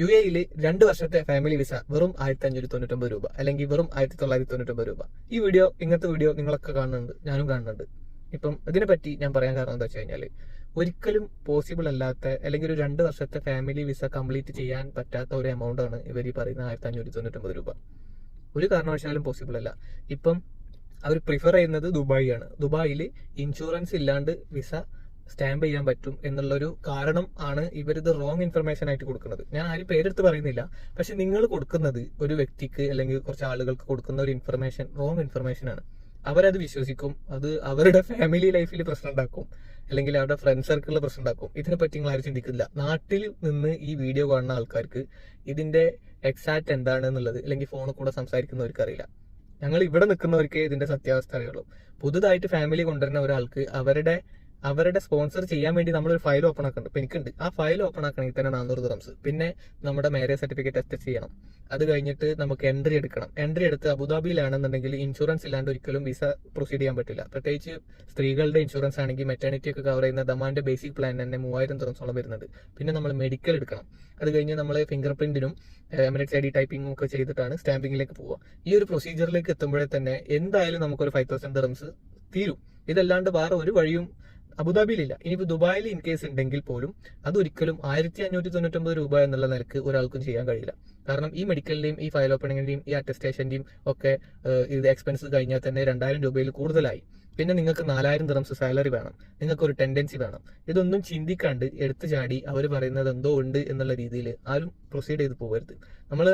UAE-യിൽ 2 വർഷത്തെ family visa വെറും 1599 രൂപ അല്ലെങ്കിൽ വെറും 1999 രൂപ. ഈ വീഡിയോ, ഇങ്ങനത്തെ വീഡിയോ നിങ്ങളൊക്കെ കാണുന്നുണ്ട്, ഞാനും കാണുന്നുണ്ട്. ഇപ്പം ഇതിനെപ്പറ്റി ഞാൻ പറയാൻ കാരണം എന്താ വെച്ച് കഴിഞ്ഞാൽ, ഒരിക്കലും പോസിബിൾ അല്ലാത്ത അല്ലെങ്കിൽ ഒരു 2 വർഷത്തെ ഫാമിലി വിസ കംപ്ലീറ്റ് ചെയ്യാൻ പറ്റാത്ത ഒരു എമൗണ്ട് ആണ് ഇവർ ഈ പറയുന്ന 1599 രൂപ. ഒരു കാരണവശാലും പോസിബിൾ അല്ല. ഇപ്പം അവർ പ്രിഫർ ചെയ്യുന്നത് ദുബായ് ആണ്. ദുബായിൽ ഇൻഷുറൻസ് ഇല്ലാണ്ട് വിസ സ്റ്റാമ്പ് ചെയ്യാൻ പറ്റും എന്നുള്ളൊരു കാരണം ആണ് ഇവരിത് റോങ് ഇൻഫർമേഷൻ ആയിട്ട് കൊടുക്കുന്നത്. ഞാൻ ആരും പേരെടുത്ത് പറയുന്നില്ല, പക്ഷെ നിങ്ങൾ കൊടുക്കുന്നത് ഒരു വ്യക്തിക്ക് അല്ലെങ്കിൽ കുറച്ച് ആളുകൾക്ക് കൊടുക്കുന്ന ഒരു ഇൻഫർമേഷൻ റോങ് ഇൻഫർമേഷൻ ആണ്. അവരത് വിശ്വസിക്കും, അത് അവരുടെ ഫാമിലി ലൈഫിൽ പ്രശ്നം ഉണ്ടാക്കും, അല്ലെങ്കിൽ അവരുടെ ഫ്രണ്ട് സർക്കിളിൽ പ്രശ്നം ഉണ്ടാക്കും. ഇതിനെപ്പറ്റി നിങ്ങൾ ആരും ചിന്തിക്കുന്നില്ല. നാട്ടിൽ നിന്ന് ഈ വീഡിയോ കാണുന്ന ആൾക്കാർക്ക് ഇതിന്റെ എക്സാക്ട് എന്താണെന്നുള്ളത്, അല്ലെങ്കിൽ ഫോണിൽ കൂടെ സംസാരിക്കുന്നവർക്ക് അറിയില്ല. ഞങ്ങൾ ഇവിടെ നിൽക്കുന്നവർക്ക് ഇതിന്റെ സത്യാവസ്ഥ അറിയുള്ളൂ. പുതുതായിട്ട് ഫാമിലി കൊണ്ടുവരുന്ന ഒരാൾക്ക് അവരുടെ സ്പോൺസർ ചെയ്യാൻ വേണ്ടി നമ്മളൊരു ഫയൽ ഓപ്പൺ ആക്കുന്നുണ്ട്. ഇപ്പൊ എനിക്കുണ്ട്. ആ ഫയൽ ഓപ്പൺ ആക്കണമെങ്കിൽ തന്നെ 400 ദിർഹംസ്. പിന്നെ നമ്മുടെ മാരേജ് സർട്ടിഫിക്കറ്റ് ടെസ്റ്റ് ചെയ്യണം. അത് കഴിഞ്ഞിട്ട് നമുക്ക് എൻട്രി എടുക്കണം. എൻട്രി എടുത്ത് അബുദാബിയിലാണെന്നുണ്ടെങ്കിൽ ഇൻഷുറൻസ് ഇല്ലാണ്ട് ഒരിക്കലും വിസ പ്രൊസീഡ് ചെയ്യാൻ പറ്റില്ല. പ്രത്യേകിച്ച് സ്ത്രീകളുടെ ഇൻഷുറൻസ് ആണെങ്കിൽ മെറ്റേണിറ്റി ഒക്കെ കവർ ചെയ്യുന്ന ദമാന്റെ ബേസിക് പ്ലാൻ തന്നെ 3000 ദിർഹംസോളം വരുന്നുണ്ട്. പിന്നെ നമ്മൾ മെഡിക്കൽ എടുക്കണം. അത് കഴിഞ്ഞ് നമ്മൾ ഫിംഗർ പ്രിന്റിനും എമിറേറ്റ്സ് ID ടൈപ്പിംഗും ഒക്കെ ചെയ്തിട്ടാണ് സ്റ്റാമ്പിങ്ങിലേക്ക് പോവുക. ഈ ഒരു പ്രൊസീജിയറിലേക്ക് എത്തുമ്പോഴേ തന്നെ എന്തായാലും നമുക്കൊരു 5000 ദിർഹംസ് തീരും. ഇതല്ലാണ്ട് വേറെ ഒരു വഴിയും അബുദാബിയിലില്ല. ഇനിയിപ്പോൾ ദുബായിൽ ഇൻ കേസ് ഉണ്ടെങ്കിൽ പോലും അതൊരിക്കലും 1599 രൂപ എന്നുള്ള നിലക്ക് ഒരാൾക്കും ചെയ്യാൻ കഴിയില്ല. കാരണം ഈ മെഡിക്കലിന്റെയും ഈ ഫയൽ ഓപ്പണിങ്ങിന്റെയും ഈ അറ്റസ്റ്റേഷന്റെയും ഒക്കെ ഇത് എക്സ്പെൻസ് കഴിഞ്ഞാൽ തന്നെ 2000 രൂപയിൽ കൂടുതലായി. പിന്നെ നിങ്ങൾക്ക് 4000 ദിർഹംസ് സാലറി വേണം, നിങ്ങൾക്ക് ഒരു ടെൻഡൻസി വേണം. ഇതൊന്നും ചിന്തിക്കാണ്ട് എടുത്തു ചാടി അവർ പറയുന്നത് എന്തോ ഉണ്ട് എന്നുള്ള രീതിയിൽ ആരും പ്രൊസീഡ് ചെയ്ത് പോകരുത്. നമ്മൾ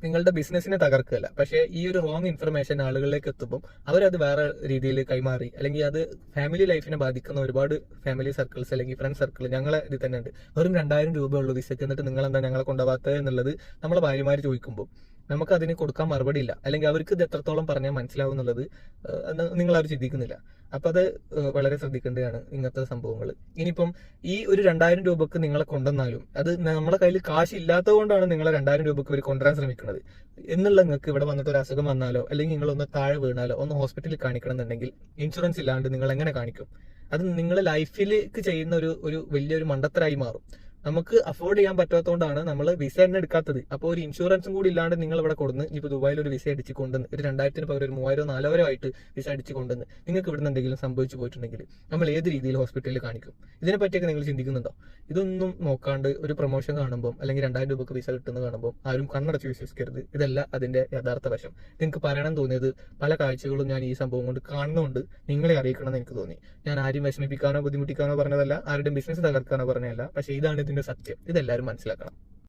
നിങ്ങളുടെ ബിസിനസിനെ തകർക്കുകയല്ല, പക്ഷേ ഈ ഒരു റോങ് ഇൻഫർമേഷൻ ആളുകളിലേക്ക് എത്തുമ്പോൾ അവരത് വേറെ രീതിയിൽ കൈമാറി, അല്ലെങ്കിൽ അത് ഫാമിലി ലൈഫിനെ ബാധിക്കുന്ന ഒരുപാട് ഫാമിലി സർക്കിൾസ് അല്ലെങ്കിൽ ഫ്രണ്ട് സർക്കിൾ ഞങ്ങളെ ഇത് തന്നെ ഉണ്ട്. വെറും 2000 രൂപ ഉള്ളൂ വിസയ്ക്ക്, എന്നിട്ട് നിങ്ങൾ എന്താ ഞങ്ങളെ കൊണ്ടുപോകാത്തത് എന്നുള്ളത് നമ്മളെ ഭാര്യമാർ ചോദിക്കുമ്പോൾ നമുക്ക് അതിന് കൊടുക്കാൻ മറുപടി ഇല്ല, അല്ലെങ്കിൽ അവർക്ക് ഇത് എത്രത്തോളം പറഞ്ഞാൽ മനസ്സിലാവും എന്നുള്ളത് നിങ്ങൾ അവർ ചിന്തിക്കുന്നില്ല. അപ്പൊ അത് വളരെ ശ്രദ്ധിക്കേണ്ടതാണ് ഇങ്ങനത്തെ സംഭവങ്ങൾ. ഇനിയിപ്പം ഈ ഒരു 2000 രൂപക്ക് നിങ്ങളെ കൊണ്ടുവന്നാലും അത് നമ്മളെ കയ്യിൽ കാശ് ഇല്ലാത്തത് കൊണ്ടാണ് നിങ്ങളെ 2000 രൂപക്ക് ഇവർ കൊണ്ടുവരാൻ ശ്രമിക്കുന്നത് എന്നുള്ള, നിങ്ങൾക്ക് ഇവിടെ വന്നിട്ട് ഒരു അസുഖം വന്നാലോ അല്ലെങ്കിൽ നിങ്ങൾ ഒന്ന് താഴെ വീണാലോ ഒന്ന് ഹോസ്പിറ്റലിൽ കാണിക്കണം എന്നുണ്ടെങ്കിൽ ഇൻഷുറൻസ് ഇല്ലാണ്ട് നിങ്ങൾ എങ്ങനെ കാണിക്കും? അത് നിങ്ങളെ ലൈഫിലേക്ക് ചെയ്യുന്ന ഒരു വലിയൊരു മണ്ടത്തരായി മാറും. നമുക്ക് അഫോർഡ് ചെയ്യാൻ പറ്റാത്തതുകൊണ്ടാണ് നമ്മൾ വിസ തന്നെ എടുക്കാത്തത്. അപ്പോൾ ഒരു ഇൻഷുറൻസും കൂടി ഇല്ലാണ്ട് നിങ്ങൾ ഇവിടെ കൊടുന്ന് ഇപ്പോൾ ദുബായിൽ ഒരു വിസ അടിച്ച് കൊണ്ടുവന്ന് ഒരു 2000-ന് പകരം ഒരു 3000-4000 ആയിട്ട് വിസ അടിച്ച് കൊണ്ടുവന്ന് നിങ്ങൾക്ക് ഇവിടെ നിന്ന് എന്തെങ്കിലും സംഭവിച്ചു പോയിട്ടുണ്ടെങ്കിൽ നമ്മൾ ഏത് രീതിയിൽ ഹോസ്പിറ്റലിൽ കാണിക്കും? ഇതിനെപ്പറ്റിയൊക്കെ നിങ്ങൾ ചിന്തിക്കുന്നുണ്ടോ? ഇതൊന്നും നോക്കാണ്ട് ഒരു പ്രൊമോഷൻ കാണുമ്പോൾ അല്ലെങ്കിൽ 2000 രൂപക്ക് വിസ കിട്ടുന്നത് കാണുമ്പോൾ ആരും കണ്ണടച്ച് വിശ്വസിക്കരുത്. ഇതല്ല അതിന്റെ യഥാർത്ഥ വശം. നിങ്ങൾക്ക് പറയണം തോന്നിയത് പല കാഴ്ചകളും ഞാൻ ഈ സംഭവം കൊണ്ട് കാണുന്നുണ്ട്, നിങ്ങളെ അറിയിക്കണമെന്ന് എനിക്ക് തോന്നി. ഞാൻ ആരും വിഷമിപ്പിക്കാനോ ബുദ്ധിമുട്ടിക്കാനോ പറഞ്ഞതല്ല, ആരുടെയും ബിസിനസ് തകർക്കാനോ പറഞ്ഞതല്ല. പക്ഷേ ഇതാണ് ഇതിന്റെ സത്യം. ഇതെല്ലാവരും മനസ്സിലാക്കണം.